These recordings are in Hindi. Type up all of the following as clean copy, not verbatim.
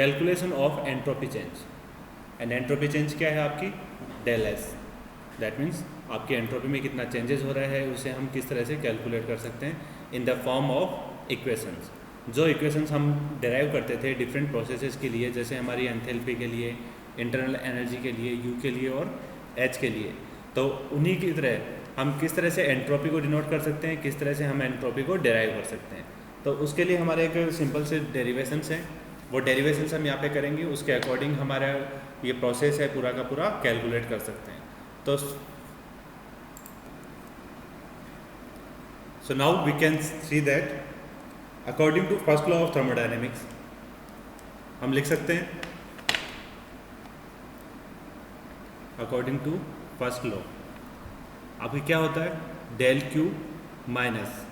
Calculation of entropy change, and entropy change क्या है आपकी डेल एस, दैट मीन्स आपकी एंट्रोपी में कितना चेंजेस हो रहा है उसे हम किस तरह से कैलकुलेट कर सकते हैं in the form of equations. जो इक्वेशंस हम डिराइव करते थे डिफरेंट प्रोसेसेस के लिए, जैसे हमारी एंथैल्पी के लिए, इंटरनल एनर्जी के लिए, यू के लिए और एच के लिए, तो उन्हीं की तरह हम किस तरह से एंट्रोपी को डिनोट कर सकते हैं, किस तरह से हम एंट्रोपी को डिराइव कर सकते हैं। तो उसके लिए हमारे एक सिंपल से डेरिवेशंस हैं, वो डेरिवेशंस हम यहाँ पे करेंगे, उसके अकॉर्डिंग हमारा ये प्रोसेस है पूरा का पूरा कैलकुलेट कर सकते हैं। तो so now we can see that according to first law of thermodynamics हम लिख सकते हैं according to first law आपकी क्या होता है, del Q minus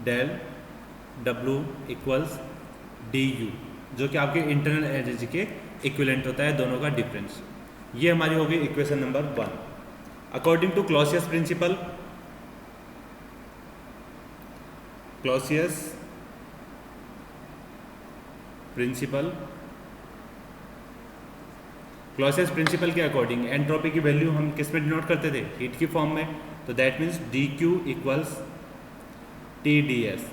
del W equals D U, जो कि आपके इंटरनल एनर्जी के इक्विवेलेंट होता है, दोनों का डिफरेंस। ये हमारी हो गई equation number 1। According to Clausius principle, Clausius principle के अकॉर्डिंग एंट्रोपी की वैल्यू हम किस में डिनोट करते थे, हीट की फॉर्म में, तो that means D Q equals T D S.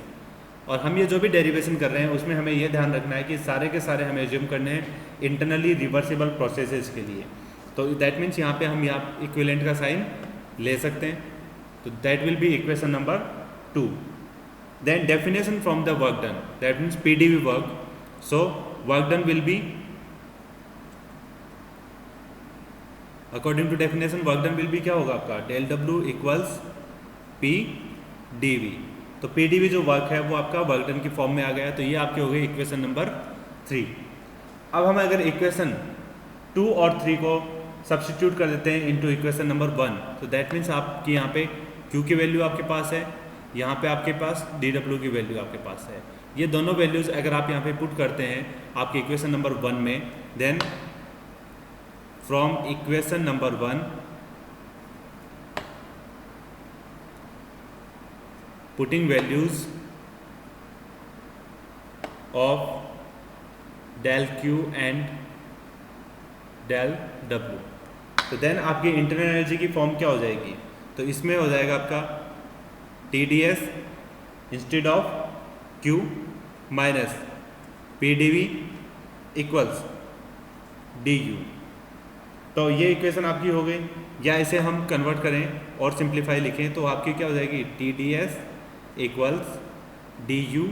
और हम ये जो भी डेरिवेशन कर रहे हैं उसमें हमें ये ध्यान रखना है कि सारे के सारे हमें एज्यूम करने हैं इंटरनली रिवर्सिबल प्रोसेसेस के लिए, तो दैट मीन्स यहाँ पे हम यहाँ इक्विवेलेंट का साइन ले सकते हैं, तो that will be equation number 2। Then definition from the work done, that means PdV work, so work done will be, according to definition work done will be क्या होगा आपका, del W equals PdV। तो PdV जो वर्क है वो आपका वर्क डन की फॉर्म में आ गया, तो ये आपके हो गए इक्वेशन नंबर 3। अब हम अगर इक्वेशन 2 और 3 को सब्स्टिट्यूट कर देते हैं इनटू इक्वेशन नंबर 1, तो दैट मीन्स आपकी यहाँ पे Q की वैल्यू आपके पास है, यहाँ पे आपके पास dW की वैल्यू आपके पास है। ये दोनों वैल्यूज़ अगर आप यहाँ पे पुट करते हैं आपके इक्वेशन नंबर 1 में, then from equation number 1 putting values of del Q and del W, तो देन आपकी इंटरनल एनर्जी की फॉर्म क्या हो जाएगी, तो इसमें हो जाएगा आपका TdS instead of Q minus PdV equals DU। तो ये इक्वेशन आपकी हो गई, या इसे हम कन्वर्ट करें और सिंप्लीफाई लिखें तो आपकी क्या हो जाएगी, TdS इक्वल्स DU,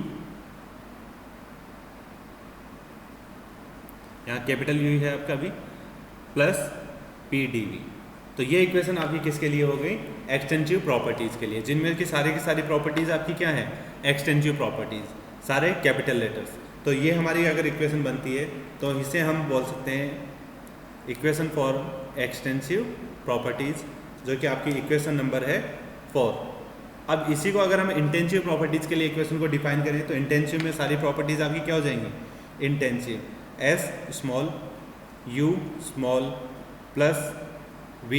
यहाँ कैपिटल U है आपका भी, प्लस PdV। तो ये इक्वेशन आपकी किसके लिए हो गई, एक्सटेंसिव प्रॉपर्टीज़ के लिए, जिनमें की सारी प्रॉपर्टीज़ आपकी क्या है, एक्सटेंसिव प्रॉपर्टीज़, सारे कैपिटल लेटर्स। तो ये हमारी अगर इक्वेशन बनती है तो इसे हम बोल सकते हैं इक्वेशन फॉर एक्सटेंसिव प्रॉपर्टीज़, जो कि आपकी इक्वेशन नंबर है 4। अब इसी को अगर हम इंटेंसिव प्रॉपर्टीज़ के लिए इक्वेशन को डिफाइन करें तो इंटेंसिव में सारी प्रॉपर्टीज़ आपकी क्या हो जाएंगी, intensive S small, U small plus V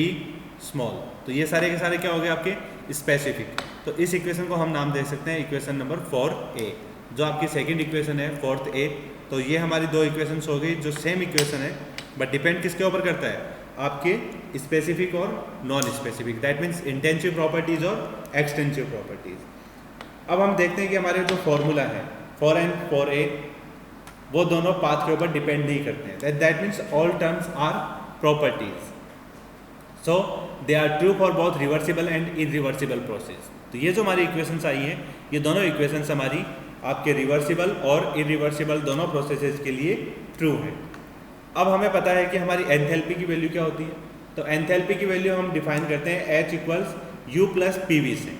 small, तो ये सारे के सारे क्या हो गए आपके स्पेसिफिक। तो इस इक्वेशन को हम नाम दे सकते हैं इक्वेशन नंबर 4A, जो आपकी सेकंड इक्वेशन है 4th A। तो ये हमारी दो इक्वेशंस हो गई जो सेम इक्वेशन है, बट डिपेंड किसके ऊपर करता है, आपके स्पेसिफिक और non specific, that means intensive properties और एक्सटेंसिव प्रॉपर्टीज़। अब हम देखते हैं कि हमारे जो फॉर्मूला है 4 एंड 4A, वो दोनों पाथ के ऊपर डिपेंड नहीं करते हैं, that means all terms are properties, so they are true for both reversible and irreversible process. तो ये जो हमारी इक्वेशंस आई हैं, ये दोनों इक्वेशंस हमारी आपके रिवर्सिबल और इरिवर्सिबल दोनों प्रोसेसेस के लिए ट्रू है। अब हमें पता है कि हमारी एंथैल्पी की वैल्यू क्या होती है, तो एंथैल्पी की वैल्यू हम डिफाइन करते हैं H equals U plus PV से।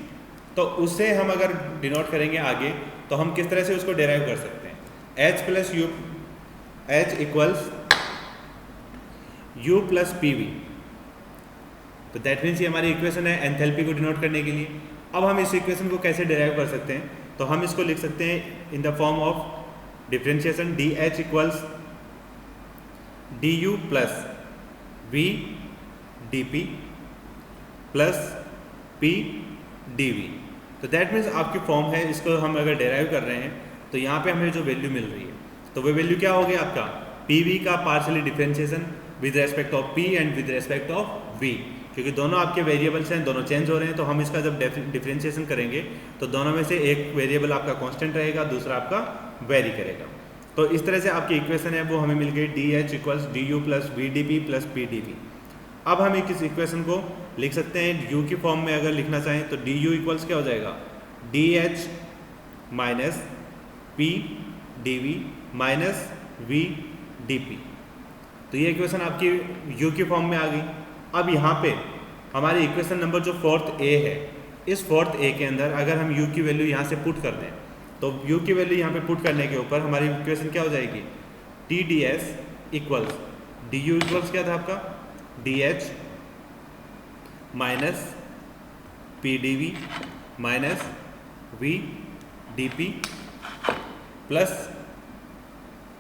तो उससे हम अगर डिनोट करेंगे आगे तो हम किस तरह से उसको डेराइव कर सकते हैं, H plus U, H equals U plus PV, तो दैट मीन्स ये हमारी इक्वेशन है एंथैल्पी को डिनोट करने के लिए। अब हम इस इक्वेशन को कैसे डेराइव कर सकते हैं, तो हम इसको लिख सकते हैं in the form of differentiation DH equals DU plus V dP plus P dV। तो दैट मीन्स आपकी फॉर्म है, इसको हम अगर डेराइव कर रहे हैं तो यहाँ पे हमें जो वैल्यू मिल रही है तो वो वैल्यू क्या हो गई आपका PV का partially differentiation with respect of P and with respect of V, क्योंकि दोनों आपके वेरिएबल्स हैं, दोनों चेंज हो रहे हैं, तो हम इसका जब डिफरेंशिएशन करेंगे तो दोनों में से एक वेरिएबल आपका कांस्टेंट रहेगा, दूसरा आपका वेरी करेगा। तो इस तरह से आपकी इक्वेशन है वो हमें मिल गई DH equals DU plus VDP plus PDV। अब हम इस इक्वेशन को लिख सकते हैं U की फॉर्म में, अगर लिखना चाहें तो DU इक्वल्स क्या हो जाएगा, DH minus PDV minus VDP। तो ये इक्वेशन आपकी U की फॉर्म में आ गई। अब यहाँ पे हमारी इक्वेशन नंबर जो 4th A है, इस 4th A के अंदर अगर हम U की वैल्यू यहाँ से पुट कर दें तो U की वैल्यू यहाँ पे पुट करने के ऊपर हमारी इक्वेशन क्या हो जाएगी, TDS इक्वल्स DU इक्वल्स क्या था आपका, DH minus PDV minus VDP plus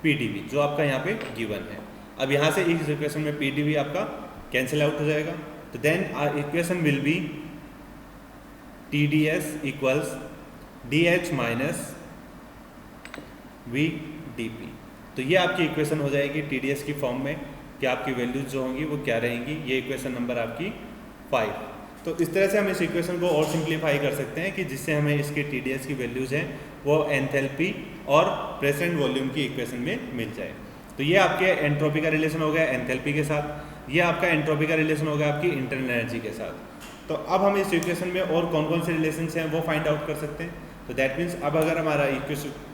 PDV, जो आपका यहाँ पे गिवन है। अब यहाँ से इस इक्वेशन में PDV आपका कैंसिल आउट हो जाएगा, तो then equation will be TDS equals DH minus VDP। तो ये आपकी इक्वेशन हो जाएगी TDS की फॉर्म में कि आपकी वैल्यूज जो होंगी वो क्या रहेंगी। ये इक्वेशन नंबर आपकी 5। तो इस तरह से हम इस इक्वेशन को और सिंप्लीफाई कर सकते हैं कि जिससे हमें इसके TDS की वैल्यूज हैं वो एंथैल्पी और प्रेजेंट वॉल्यूम की इक्वेशन में मिल जाए। तो ये आपके एंट्रोपी का रिलेशन हो गया एंथैल्पी के साथ, ये आपका एंट्रोपी का रिलेशन हो गया आपकी इंटरनल एनर्जी के साथ। तो अब हम इस इक्वेशन में और कौन कौन से रिलेशंस हैं वो फाइंड आउट कर सकते हैं। तो दैट मीन्स अब अगर हमारा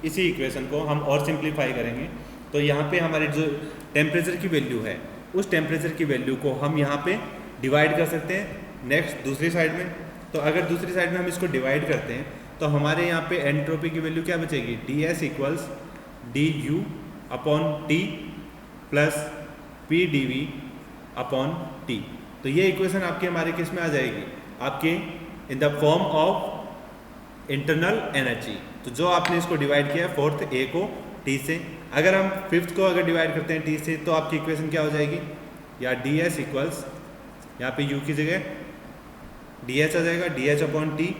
इसी इक्वेशन को हम और सिंप्लीफाई करेंगे तो यहाँ पे हमारी जो टेम्परेचर की वैल्यू है उस टेम्परेचर की वैल्यू को हम यहाँ पे डिवाइड कर सकते हैं नेक्स्ट दूसरी साइड में। तो अगर दूसरी साइड में हम इसको डिवाइड करते हैं तो हमारे यहाँ पे एंट्रोपी की वैल्यू क्या बचेगी, DS equals DU upon T plus PDV upon T। तो ये इक्वेशन आपके हमारे किस में आ जाएगी, आपके in the form of internal energy. तो जो आपने इसको डिवाइड किया 4th A को T से, अगर हम 5th को अगर डिवाइड करते हैं T से तो आपकी इक्वेशन क्या हो जाएगी, या DS इक्वल्स यहाँ पे U की जगह DH आ जाएगा, DH upon T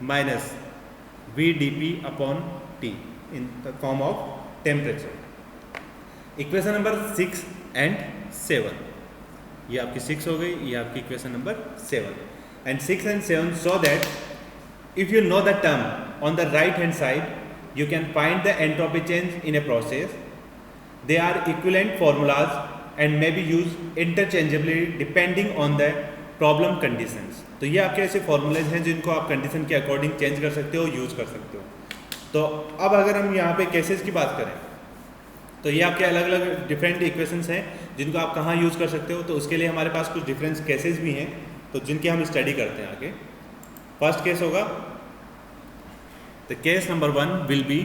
minus VDP upon T in the form of temperature. Equation number 6 and 7, ये आपकी 6 हो गई, ये आपकी equation number 7। And 6 and 7 so that if you know the term on the right hand side you can find the entropy change in a process. They are equivalent formulas and may be used interchangeably depending on the problem conditions. तो ये आपके ऐसे फॉर्मूलेज हैं जिनको आप कंडीशन के अकॉर्डिंग चेंज कर सकते हो, यूज कर सकते हो। तो अब अगर हम यहाँ पे केसेस की बात करें तो ये आपके अलग अलग डिफरेंट इक्वेशंस हैं जिनको आप कहाँ यूज़ कर सकते हो। तो उसके लिए हमारे पास कुछ डिफरेंट केसेस भी हैं तो जिनकी हम स्टडी करते हैं आगे। फर्स्ट केस होगा, the case number 1 will be